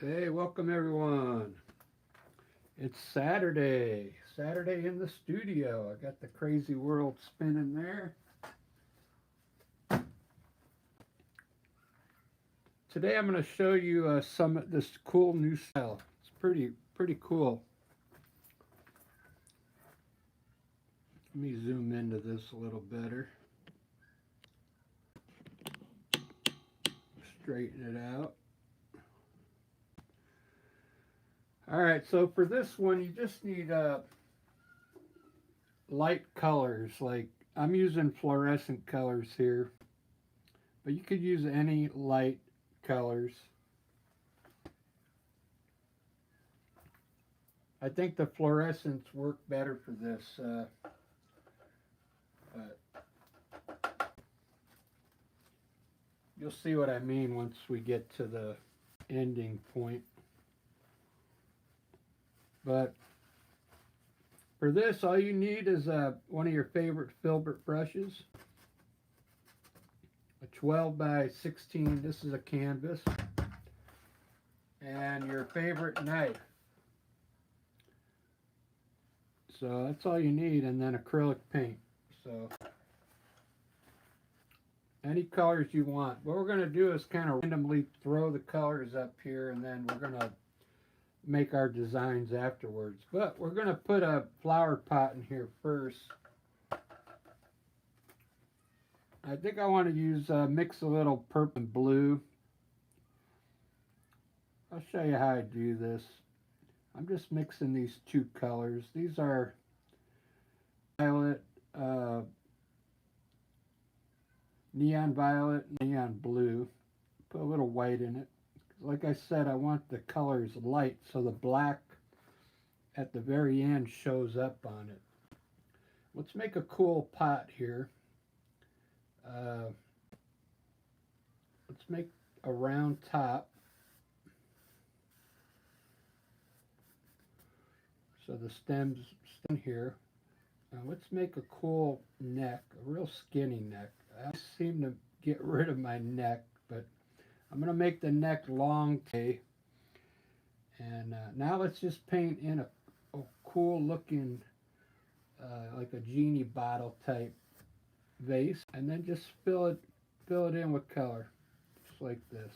Hey, welcome everyone. It's Saturday. Saturday in the studio. I got the crazy world spinning there. Today I'm going to show you some of this cool new style. It's pretty cool. Let me zoom into this a little better. Straighten it out. All right, so for this one, you just need light colors. Like I'm using fluorescent colors here, but you could use any light colors. I think the fluorescents work better for this. But you'll see what I mean once we get to the ending point. But for this, all you need is one of your favorite filbert brushes, a 12 by 16. This is a canvas, and your favorite knife. So that's all you need, and then acrylic paint. So any colors you want. What we're going to do is kind of randomly throw the colors up here, and then we're going to make our designs afterwards. But we're going to put a flower pot in here first. I think I want to use mix a little purple and blue. I'll show you how I do this. I'm just mixing these two colors. These are violet, neon violet, neon blue. Put a little white in it. Like I said, I want the colors light, so the black at the very end shows up on it. Let's make a cool pot here. Let's make a round top. So the stems stem here. Now let's make a cool neck, a real skinny neck. I seem to get rid of my neck, but I'm going to make the neck long today. And now let's just paint in a cool looking, like a genie bottle type vase, and then just fill it in with color, just like this.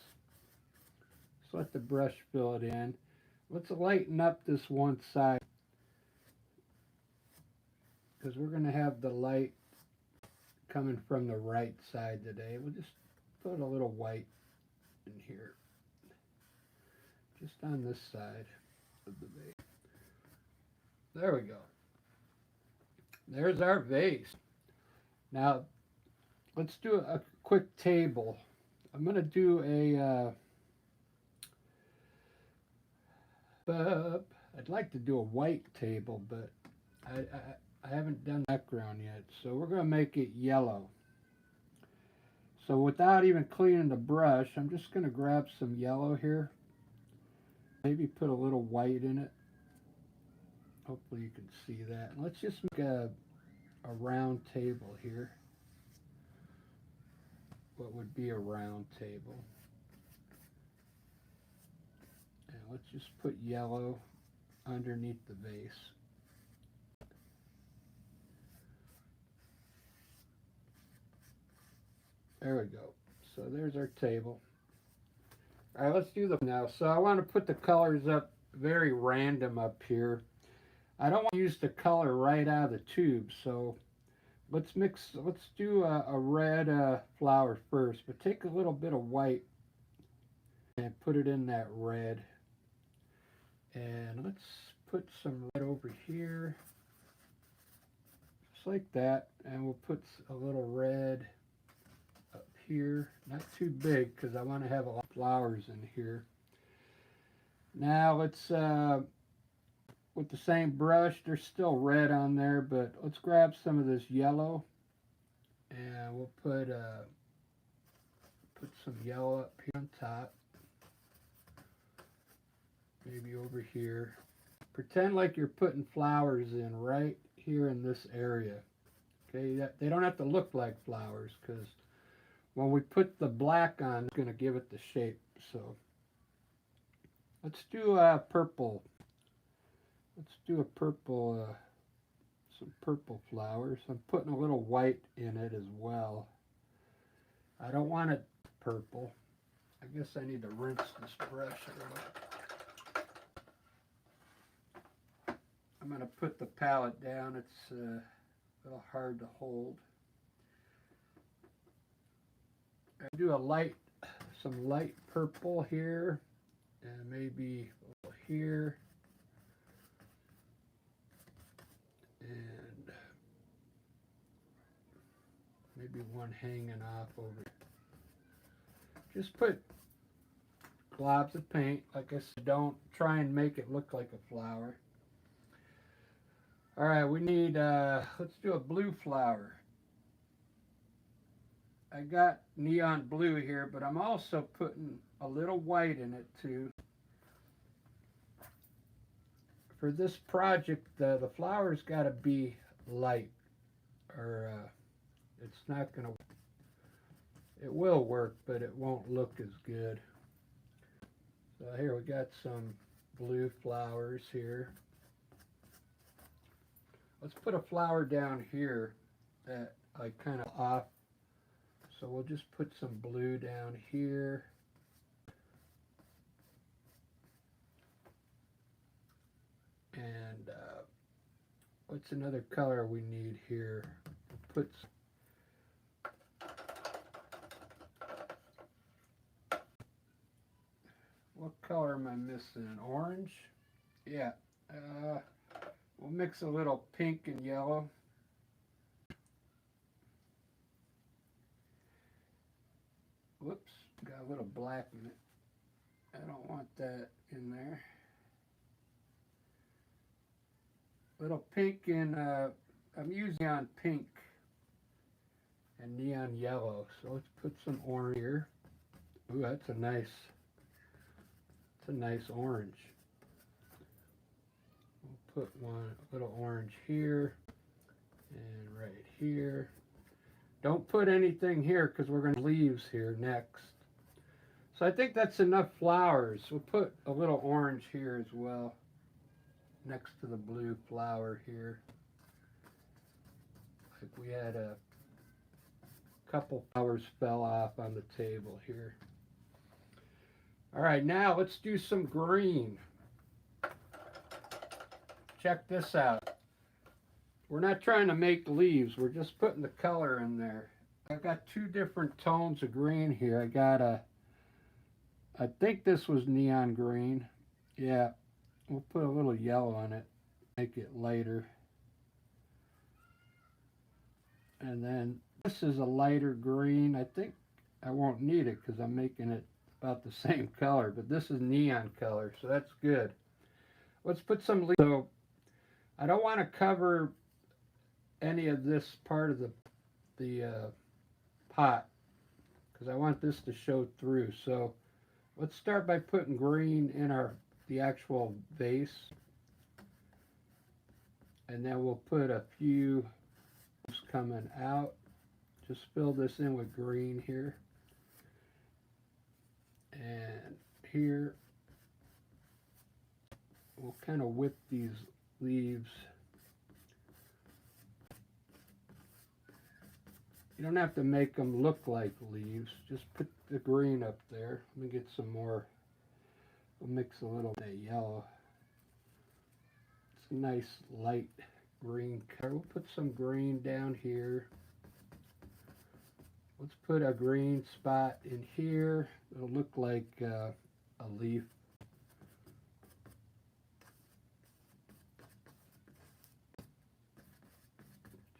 Just let the brush fill it in. Let's lighten up this one side, because we're going to have the light coming from the right side today. We'll just put a little white in here, just on this side of the vase. There we go. There's our vase. Now let's do a quick table. I'm going to do I'd like to do a white table, but I haven't done background yet, so we're going to make it yellow. So without even cleaning the brush, I'm just going to grab some yellow here. Maybe put a little white in it. Hopefully you can see that. And let's just make a round table here. What would be a round table? And let's just put yellow underneath the vase. There we go. So there's our table. All right, let's do them now. So I want to put the colors up very random up here. I don't want to use the color right out of the tube, so let's do a red flower first, but take a little bit of white and put it in that red. And let's put some red over here, just like that, and we'll put a little red up here, not too big because I want to have a lot of flowers in here. Now let's with the same brush, there's still red on there, but let's grab some of this yellow, and we'll put some yellow up here on top, maybe over here. Pretend like you're putting flowers in right here in this area. Okay, they don't have to look like flowers, because when we put the black on, it's going to give it the shape. So Let's do purple. Let's do a purple, some purple flowers. I'm putting a little white in it as well. I don't want it purple. I guess I need to rinse this brush a little. I'm going to put the palette down. It's a little hard to hold. I do some light purple here, and maybe a little here, and maybe one hanging off over. Just put globs of paint. Like I said, don't try and make it look like a flower. All right, we need, let's do a blue flower. I got neon blue here, but I'm also putting a little white in it too. For this project, the flower's got to be light, or it's not going to, it will work, but it won't look as good. So here we got some blue flowers here. Let's put a flower down here that I kind of off. So we'll just put some blue down here. And what's another color we need here? We'll put what color am I missing? Orange? Yeah. We'll mix a little pink and yellow. Whoops, got a little black in it. I don't want that in there. Little pink and I'm using neon pink and neon yellow. So let's put some orange here. Ooh, that's a nice orange. We'll put a little orange here and right here. Don't put anything here because we're going to leaves here next. So I think that's enough flowers. We'll put a little orange here as well, next to the blue flower here. Like we had a couple flowers fell off on the table here. All right, now let's do some green. Check this out. We're not trying to make leaves. We're just putting the color in there. I've got two different tones of green here. I think this was neon green. Yeah, we'll put a little yellow on it, make it lighter. And then this is a lighter green. I think I won't need it because I'm making it about the same color, but this is neon color, so that's good. Let's put some leaves. So I don't want to cover any of this part of the pot because I want this to show through. So let's start by putting green in the actual vase, and then we'll put a few coming out. Just fill this in with green here and here. We'll kind of whip these leaves. You don't have to make them look like leaves. Just put the green up there. Let me get some more. We'll mix a little bit of yellow. It's a nice light green color. We'll put some green down here. Let's put a green spot in here. It'll look like a leaf.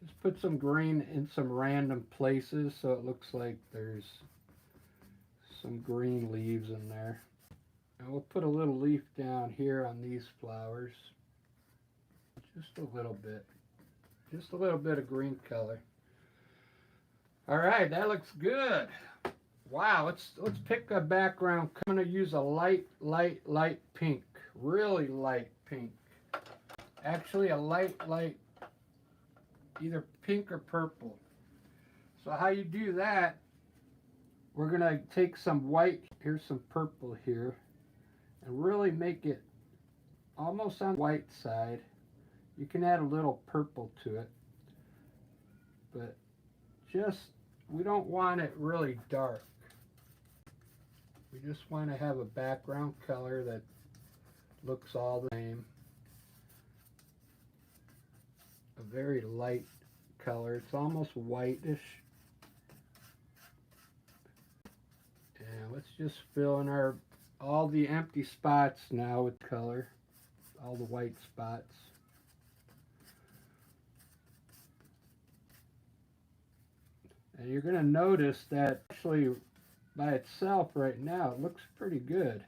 Just put some green in some random places so it looks like there's some green leaves in there. And we'll put a little leaf down here on these flowers. Just a little bit. Just a little bit of green color. All right, that looks good. Wow, let's pick a background. I'm going to use a light pink. Really light pink. Actually, a light, either pink or purple. So how you do that, we're going to take some white. Here's some purple here. and really make it almost on the white side. You can add a little purple to it, but just, we don't want it really dark. We just want to have a background color that looks all the same. A very light color. It's almost whitish. And let's just fill in all the empty spots now with color. All the white spots. And you're going to notice that actually by itself right now it looks pretty good.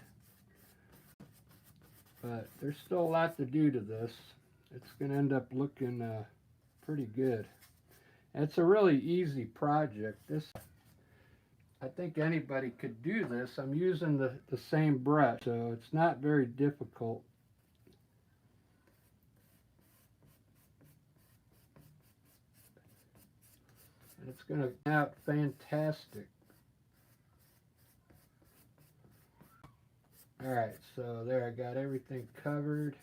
But there's still a lot to do to this. It's going to end up looking pretty good. And it's a really easy project. I think anybody could do this. I'm using the same brush, so it's not very difficult. And it's going to come out fantastic. Alright, so there, I got everything covered.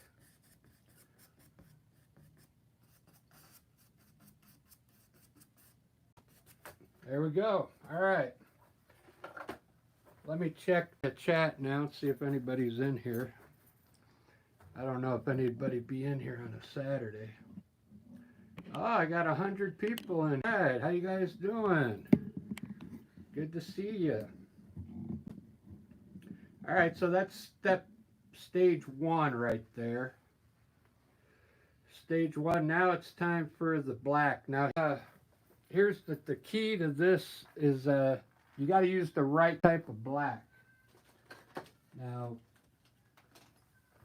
There we go. Alright. Let me check the chat now and see if anybody's in here. I don't know if anybody be in here on a Saturday. Oh, I got 100 people in. Alright, how you guys doing? Good to see you. Alright, so that's stage 1 right there. Stage 1. Now it's time for the black. Now, here's the key to this is you got to use the right type of black. Now,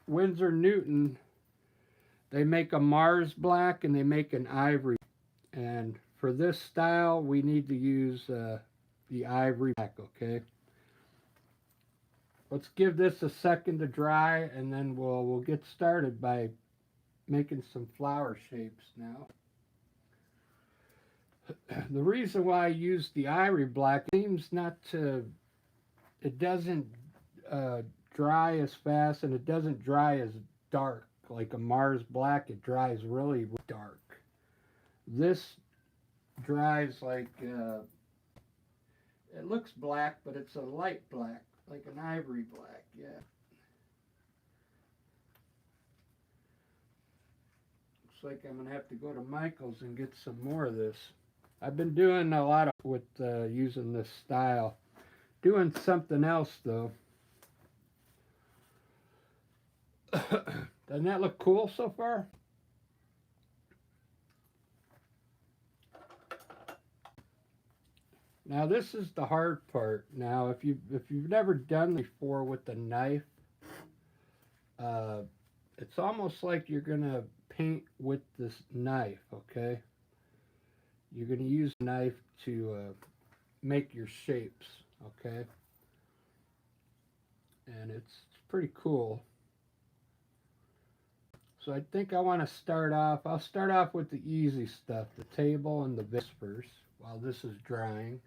Winsor Newton, they make a Mars black and they make an ivory. And for this style, we need to use the ivory black, okay? Let's give this a second to dry, and then we'll get started by making some flower shapes now. The reason why I use the ivory black seems it doesn't dry as fast, and it doesn't dry as dark. Like a Mars black, it dries really dark. This dries like, it looks black, but it's a light black, like an ivory black, yeah. Looks like I'm going to have to go to Michael's and get some more of this. I've been doing a lot with using this style. Doing something else though. Doesn't that look cool so far? Now this is the hard part. Now if you've never done before with a knife, it's almost like you're gonna paint with this knife, okay? You're going to use a knife to make your shapes, okay? And it's pretty cool. So I think I want to start off, I'll start off with the easy stuff, the table and the whispers, while this is drying.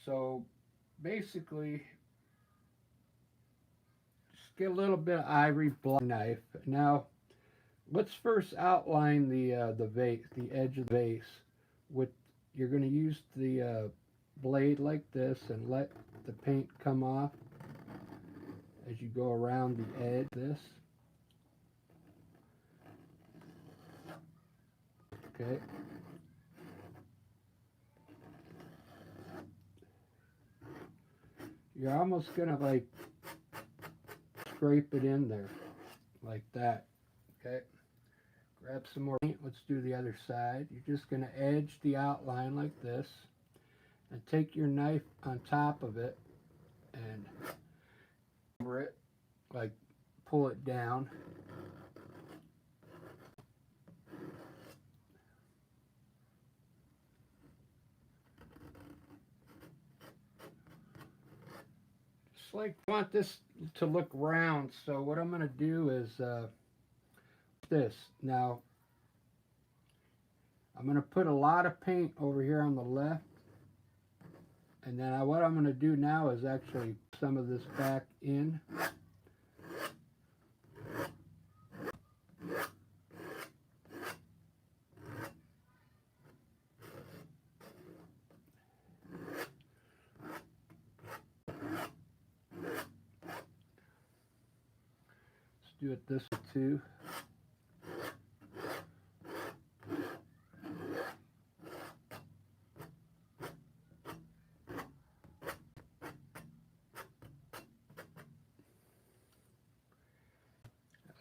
So basically, just get a little bit of ivory black knife. Now, let's first outline the vase, the edge of the vase. You're going to use the blade like this and let the paint come off as you go around the edge. This. Okay. You're almost going to like scrape it in there like that. Okay. Grab some more paint. Let's do the other side. You're just going to edge the outline like this and take your knife on top of it and over it, like pull it down. Just like I want this to look round, so what I'm going to do is this. Now, I'm going to put a lot of paint over here on the left, and then what I'm going to do now is actually put some of this back in, do it this way too.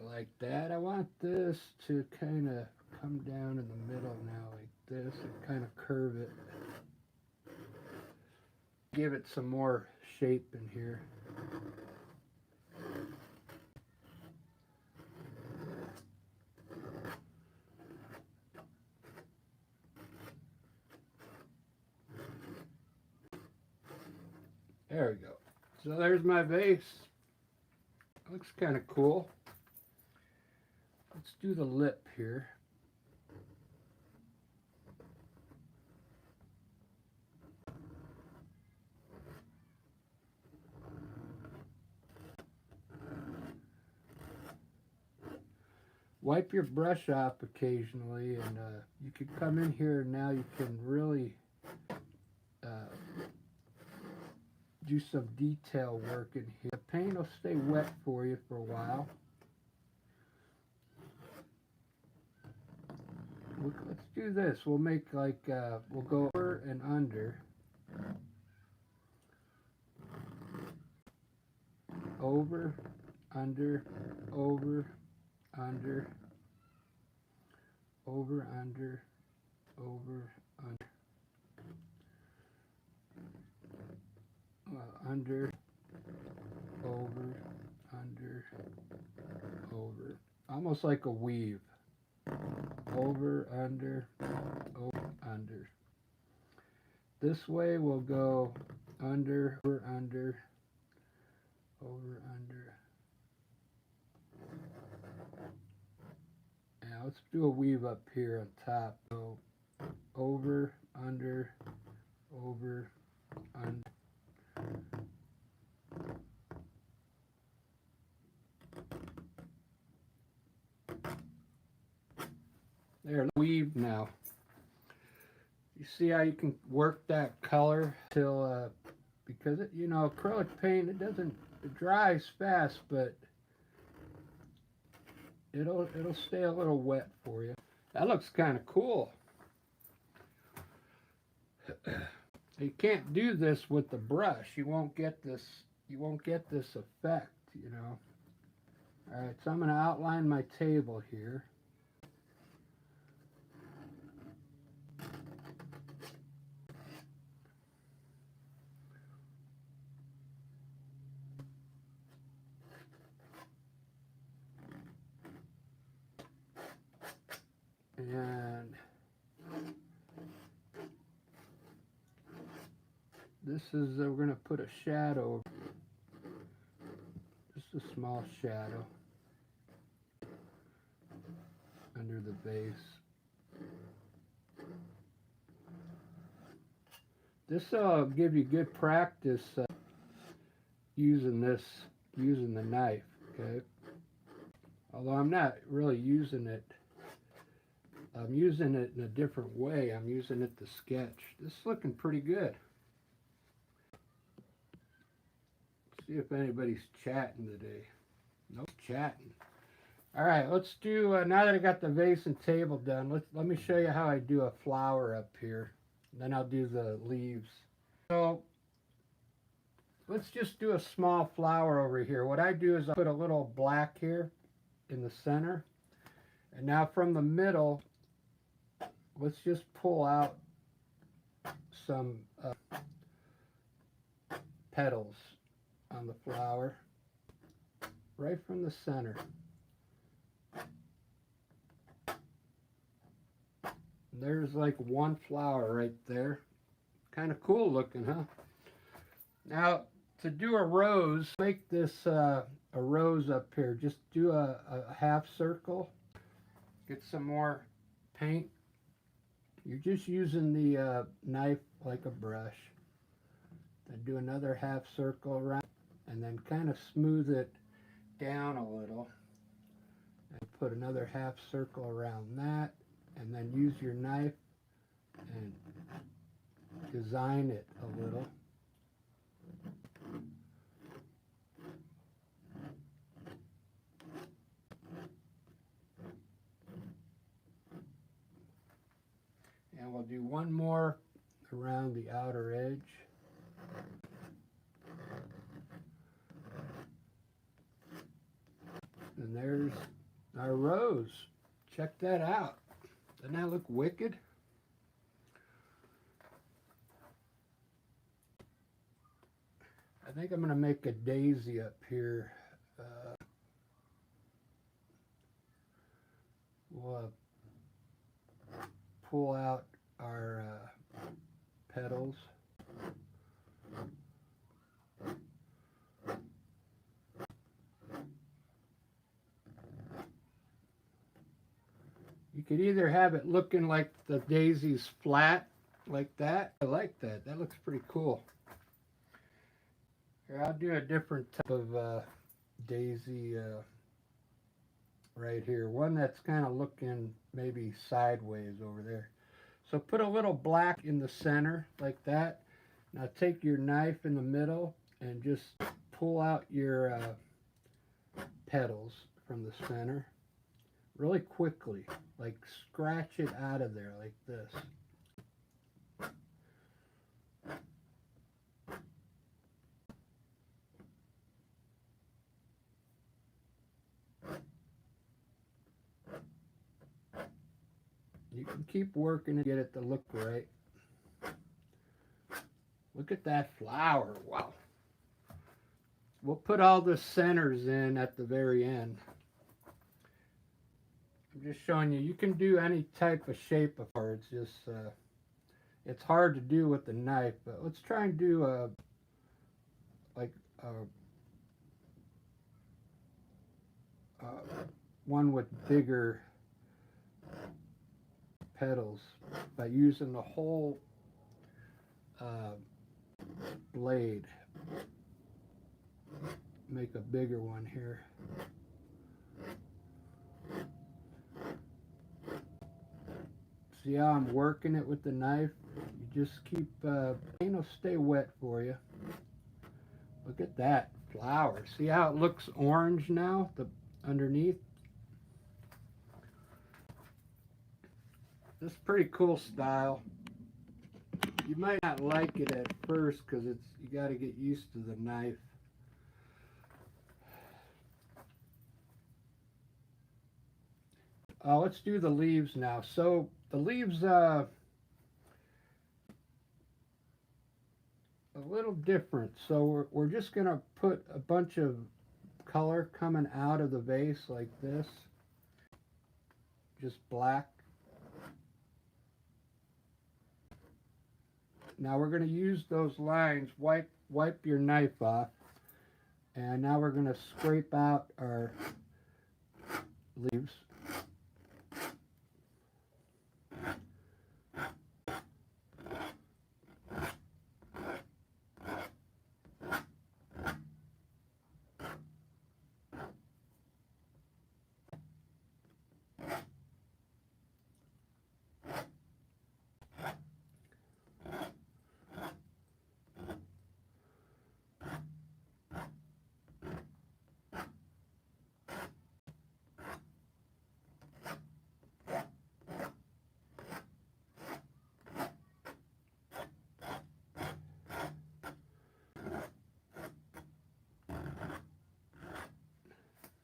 Like that. I want this to kind of come down in the middle now like this and kind of curve it. Give it some more shape in here. There we go. So there's my vase. Looks kind of cool. Let's do the lip here. Wipe your brush off occasionally, and you can come in here and now you can really do some detail work in here. The paint will stay wet for you for a while. Let's do this. We'll make like, we'll go over and under. Over, under, over, under, over, under, over, under. Under, over, under, over. Almost like a weave. Over, under, over, under. This way we'll go under, over, under, over, under. Now let's do a weave up here on top. So over, under, over, under. There, weave now. You see how you can work that color till, because it, you know, acrylic paint, it dries fast, but it'll stay a little wet for you. That looks kind of cool. You can't do this with the brush. You won't get this effect, you know. All right, so I'm going to outline my table here. And this is, we're going to put a shadow, just a small shadow under the base. This will give you good practice using the knife, okay? Although I'm not really using it. I'm using it in a different way. I'm using it to sketch. This is looking pretty good. Let's see if anybody's chatting today. Nope, chatting. All right, let's do, now that I got the vase and table done, let me show you how I do a flower up here. Then I'll do the leaves. So let's just do a small flower over here. What I do is I put a little black here in the center. And now from the middle, let's just pull out some petals on the flower right from the center. And there's like one flower right there. Kind of cool looking, huh? Now, to do a rose, make this a rose up here. Just do a half circle. Get some more paint. You're just using the knife like a brush. Then do another half circle around, and then kind of smooth it down a little. And put another half circle around that, and then use your knife and design it a little. do one more around the outer edge. And there's our rose. Check that out. Doesn't that look wicked? I think I'm going to make a daisy up here. We'll pull out our petals. You could either have it looking like the daisy's flat, like that. I like that. That looks pretty cool. Here, I'll do a different type of daisy right here. One that's kind of looking maybe sideways over there. So put a little black in the center like that. Now take your knife in the middle and just pull out your petals from the center really quickly. Like scratch it out of there like this. You can keep working to get it to look right. Look at that flower. Wow. We'll put all the centers in at the very end. I'm just showing you, you can do any type of shape of flower. It's just, it's hard to do with the knife, but let's try and do one with bigger petals by using the whole blade. Make a bigger one here. See how I'm working it with the knife? You just keep, it'll stay wet for you. Look at that flower. See how it looks orange now, the underneath? This is pretty cool style. You might not like it at first because you got to get used to the knife. Let's do the leaves now. So the leaves a little different. So we're just going to put a bunch of color coming out of the vase like this. Just black. Now we're going to use those lines. Wipe your knife off. And now we're going to scrape out our leaves.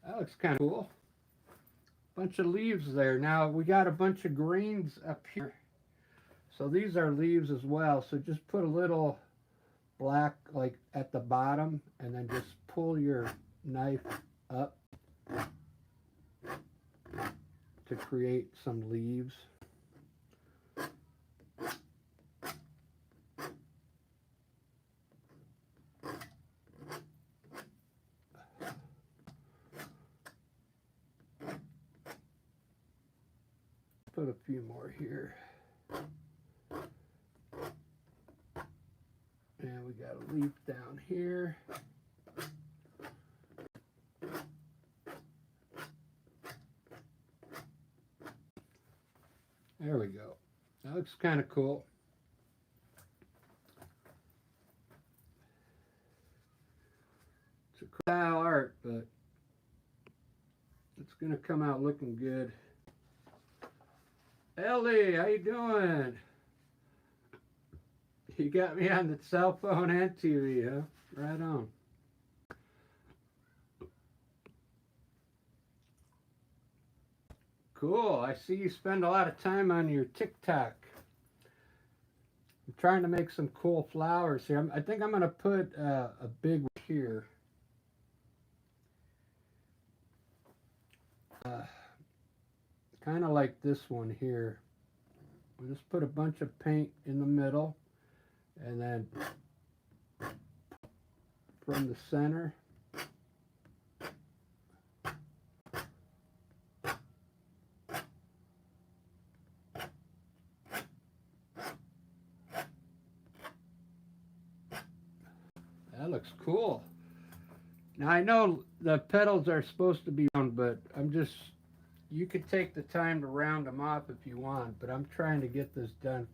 That looks kind of cool. Bunch of leaves there. Now we got a bunch of greens up here. So these are leaves as well. So just put a little black like at the bottom and then just pull your knife up to create some leaves. Put a few more here. And we got a leaf down here. There we go. That looks kind of cool. It's a style art, but it's going to come out looking good. Ellie, how you doing? You got me on the cell phone and TV, huh? Right on. Cool. I see you spend a lot of time on your TikTok. I'm trying to make some cool flowers here. I think I'm going to put a big one here. Uh, kind of like this one here. We'll just put a bunch of paint in the middle, and then from the center, that looks cool. Now I know the petals are supposed to be round, but you could take the time to round them off if you want, but I'm trying to get this done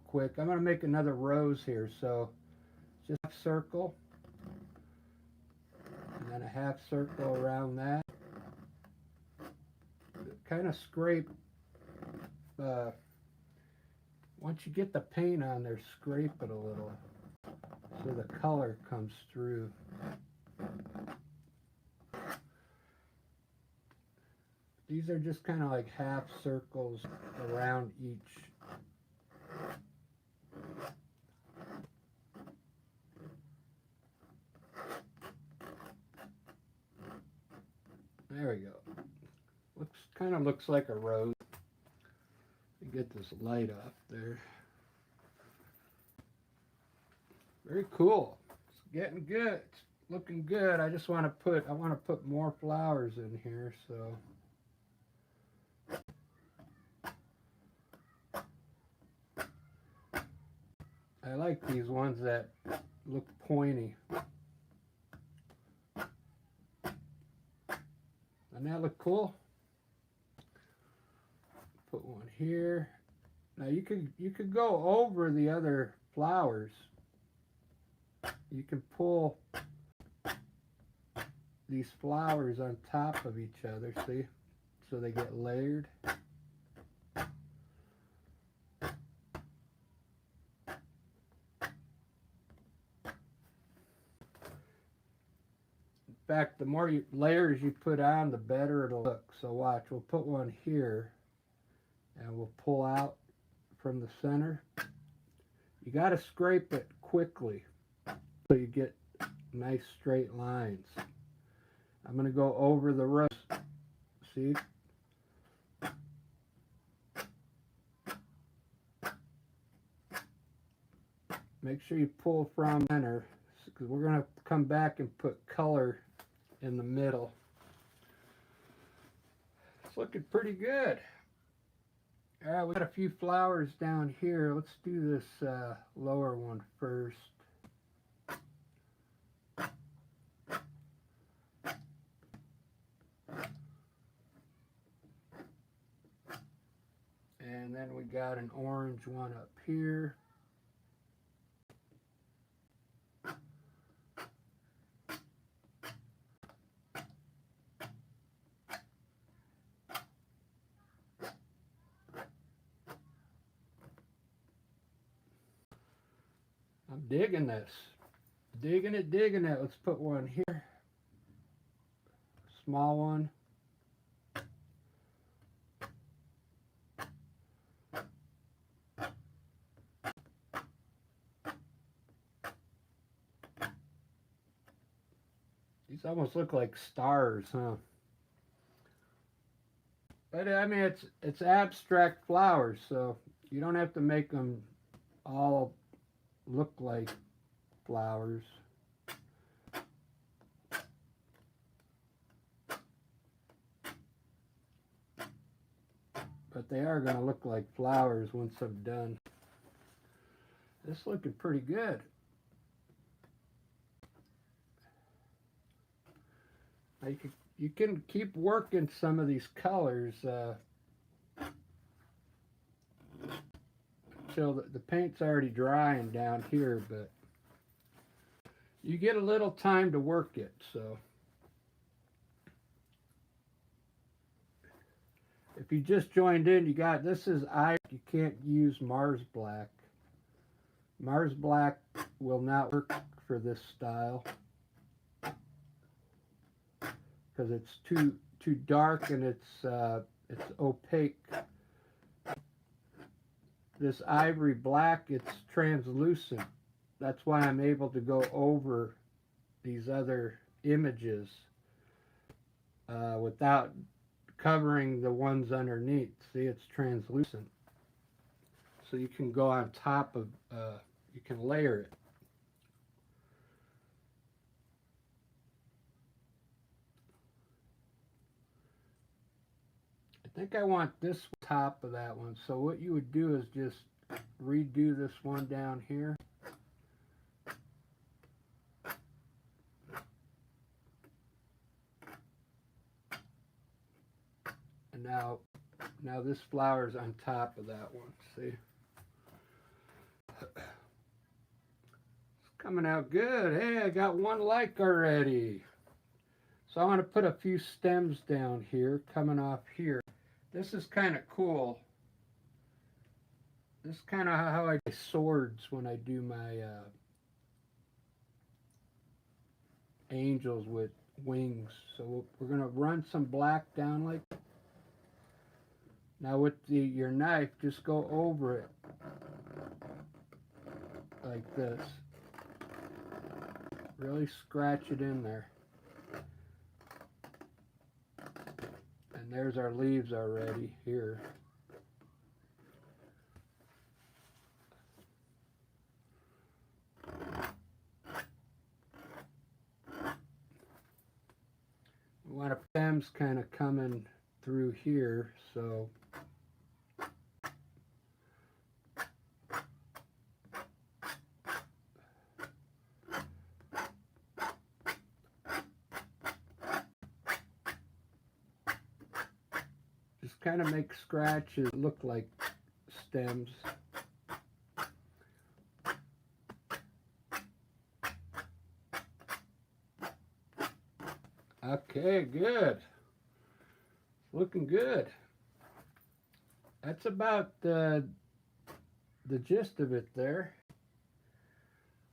quick. I'm going to make another rose here, so just a circle, and then a half circle around that. Kind of scrape, once you get the paint on there, scrape it a little so the color comes through. These are just kind of like half circles around each. There we go. Looks like a rose. Get this light off there. Very cool. It's getting good. It's looking good. I want to put more flowers in here, so I like these ones that look pointy. Doesn't that look cool? Put one here. Now you could go over the other flowers. You can pull these flowers on top of each other, see? So they get layered. In fact, the more layers you put on, the better it'll look. So watch, we'll put one here, and we'll pull out from the center. You got to scrape it quickly so you get nice straight lines. I'm going to go over the rose. See? Make sure you pull from center, because we're going to come back and put color in the middle. It's looking pretty good. All right, we got a few flowers down here. Let's do this lower one first. And then we got an orange one up here. I'm digging this. Digging it, digging it. Let's put one here. Small one. These almost look like stars, huh? But I mean, it's abstract flowers, so you don't have to make them all look like flowers. But they are going to look like flowers once I'm done. This is looking pretty good. You can keep working some of these colors until the paint's already drying down here, but you get a little time to work it. So if you just joined in, this is you can't use Mars Black. Mars Black will not work for this style because it's too dark and it's opaque. This Ivory Black, it's translucent. That's why I'm able to go over these other images without covering the ones underneath. See, it's translucent. So you can go on top of, you can layer it. I think I want this top of that one. So what you would do is just redo this one down here. And now this flower's on top of that one. See? It's coming out good. Hey, I got one like already. So I want to put a few stems down here, coming off here. This is kind of cool. This is kind of how I do swords when I do my angels with wings. So we're going to run some black down like that. Now with your knife, just go over it like this. Really scratch it in there. And there's our leaves already here. We want our stems kind of coming through here, so just kind of make scratches look like stems. Okay, good. Looking good. That's about the gist of it there.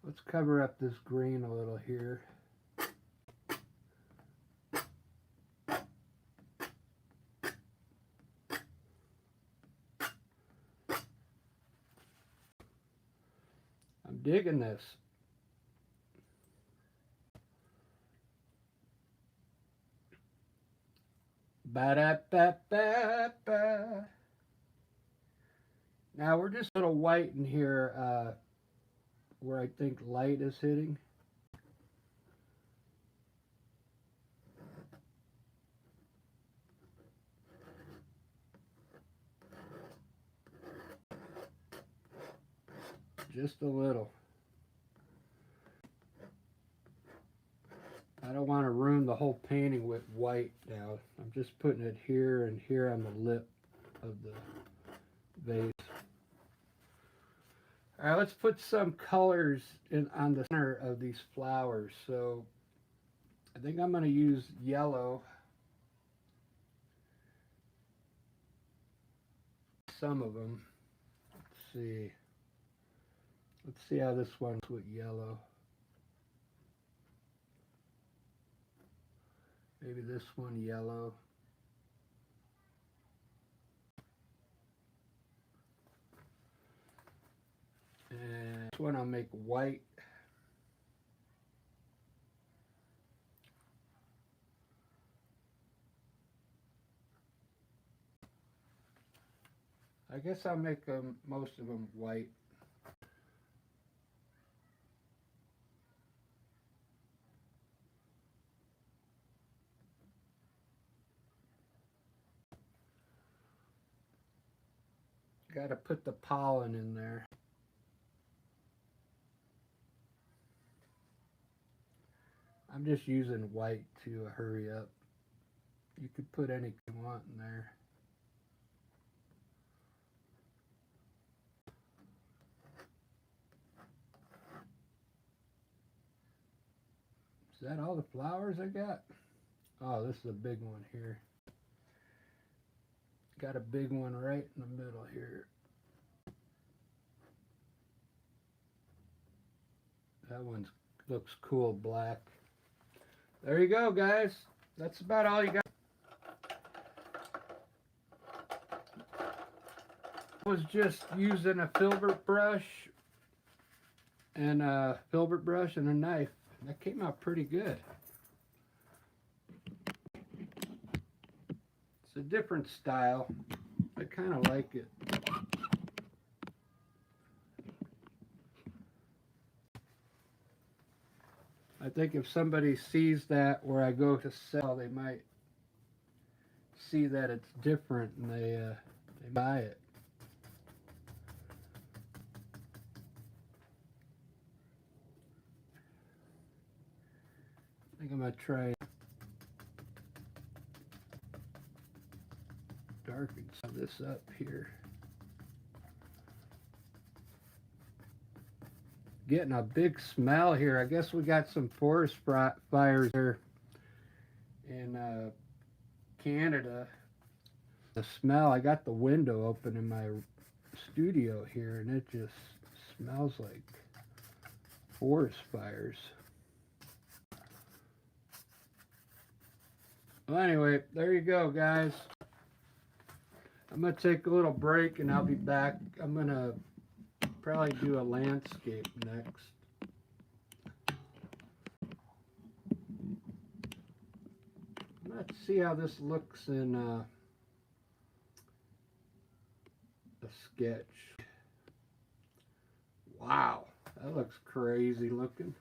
Let's cover up this green a little here. I'm digging this. Ba-da-ba-ba-ba. Now we're just a little white in here where I think light is hitting. Just a little. I don't want to ruin the whole painting with white now. I'm just putting it here and here on the lip of the vase. All right, let's put some colors on the center of these flowers. So I think I'm going to use yellow. Some of them. Let's see. Let's see how this one's with yellow. Maybe this one yellow. And this one I'll make white. I guess I'll make most of them white. Got to put the pollen in there. I'm just using white to hurry up. You could put anything you want in there. Is that all the flowers I got? Oh, this is a big one here. Got a big one right in the middle here. That one looks cool black. There you go, guys. That's about all you got. I was just using a filbert brush and a knife. That came out pretty good. It's a different style. I kind of like it. I think if somebody sees that where I go to sell, they might see that it's different and they buy it. I think I'm going to try darken some of this up here. Getting a big smell here. I guess we got some forest fires here in Canada. The smell, I got the window open in my studio here and it just smells like forest fires. Well, anyway, there you go, guys. I'm going to take a little break and I'll be back. I'm going to probably do a landscape next. Let's see how this looks in a sketch. Wow, that looks crazy looking.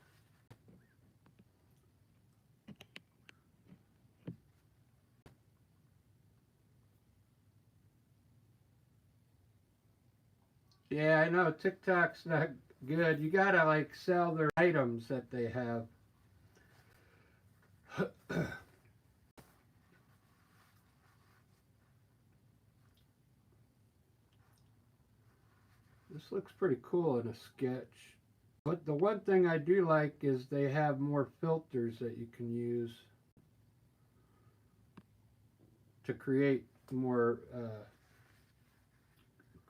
Yeah, I know TikTok's not good. You gotta like sell their items that they have. This looks pretty cool in a sketch. But the one thing I do like is they have more filters that you can use to create more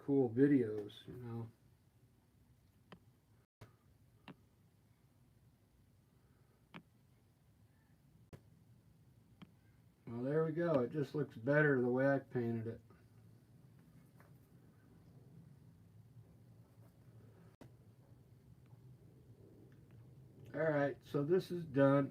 cool videos, you know. Well, there we go. It just looks better the way I painted it. Alright, so this is done.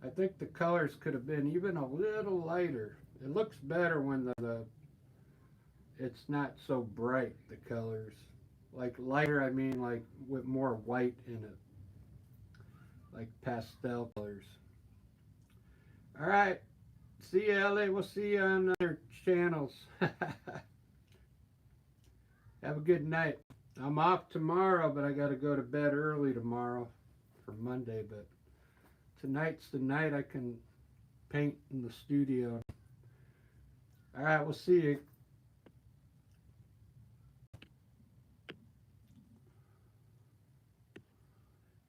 I think the colors could have been even a little lighter. It looks better when it's not so bright, the colors. Like lighter, I mean like with more white in it. Like pastel colors. Alright. See you, LA. We'll see you on other channels. Have a good night. I'm off tomorrow, but I got to go to bed early tomorrow for Monday. But tonight's the night I can paint in the studio. All right, we'll see you.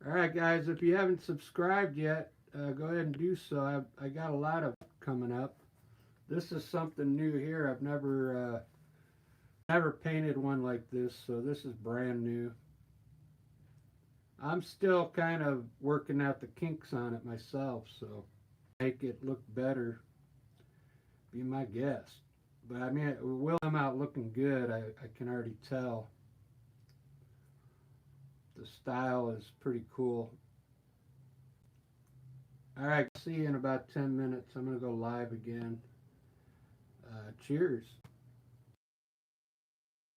All right, guys, if you haven't subscribed yet, go ahead and do so. I got a lot of coming up. This is something new here. I've never painted one like this, so this is brand new. I'm still kind of working out the kinks on it myself, so make it look better. Be my guest. But I mean, it will come out looking good. I can already tell. The style is pretty cool. Alright, see you in about 10 minutes. I'm going to go live again. Cheers.